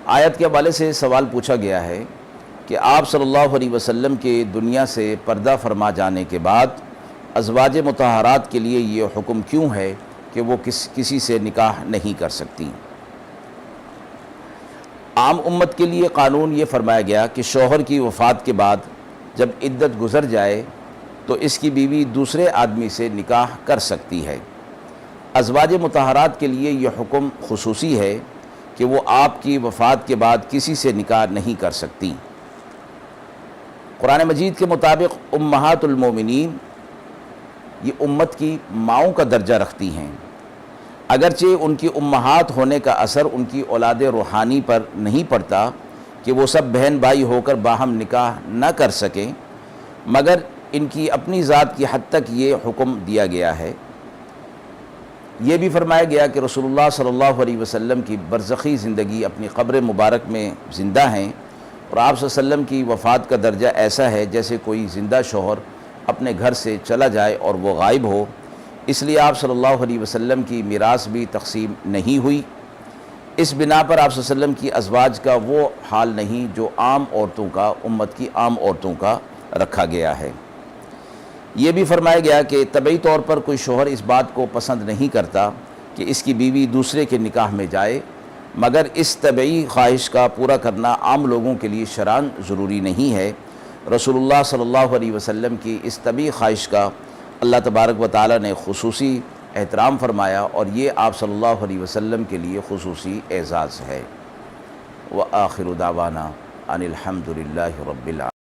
آیت کے حوالے سے سوال پوچھا گیا ہے کہ آپ صلی اللہ علیہ وسلم کے دنیا سے پردہ فرما جانے کے بعد ازواج مطہرات کے لیے یہ حکم کیوں ہے کہ وہ کسی سے نکاح نہیں کر سکتی؟ عام امت کے لیے قانون یہ فرمایا گیا کہ شوہر کی وفات کے بعد جب عدت گزر جائے تو اس کی بیوی دوسرے آدمی سے نکاح کر سکتی ہے۔ ازواج مطہرات کے لیے یہ حکم خصوصی ہے کہ وہ آپ کی وفات کے بعد کسی سے نکاح نہیں کر سکتی۔ قرآن مجید کے مطابق امہات المومنین یہ امت کی ماؤں کا درجہ رکھتی ہیں، اگرچہ ان کی امہات ہونے کا اثر ان کی اولاد روحانی پر نہیں پڑتا کہ وہ سب بہن بھائی ہو کر باہم نکاح نہ کر سکیں، مگر ان کی اپنی ذات کی حد تک یہ حکم دیا گیا ہے۔ یہ بھی فرمایا گیا کہ رسول اللہ صلی اللہ علیہ وسلم کی برزخی زندگی اپنی قبر مبارک میں زندہ ہیں، اور آپ صلی اللہ علیہ وسلم کی وفات کا درجہ ایسا ہے جیسے کوئی زندہ شوہر اپنے گھر سے چلا جائے اور وہ غائب ہو، اس لیے آپ صلی اللہ علیہ وسلم کی میراث بھی تقسیم نہیں ہوئی۔ اس بنا پر آپ صلی اللہ علیہ وسلم کی ازواج کا وہ حال نہیں جو عام عورتوں کا، امت کی عام عورتوں کا رکھا گیا ہے۔ یہ بھی فرمایا گیا کہ طبعی طور پر کوئی شوہر اس بات کو پسند نہیں کرتا کہ اس کی بیوی دوسرے کے نکاح میں جائے، مگر اس طبعی خواہش کا پورا کرنا عام لوگوں کے لیے شرعاً ضروری نہیں ہے۔ رسول اللہ صلی اللہ علیہ وسلم کی اس طبعی خواہش کا اللہ تبارک و تعالی نے خصوصی احترام فرمایا، اور یہ آپ صلی اللہ علیہ وسلم کے لیے خصوصی اعزاز ہے۔ وآخر دعوانا ان الحمد للہ رب العالمین۔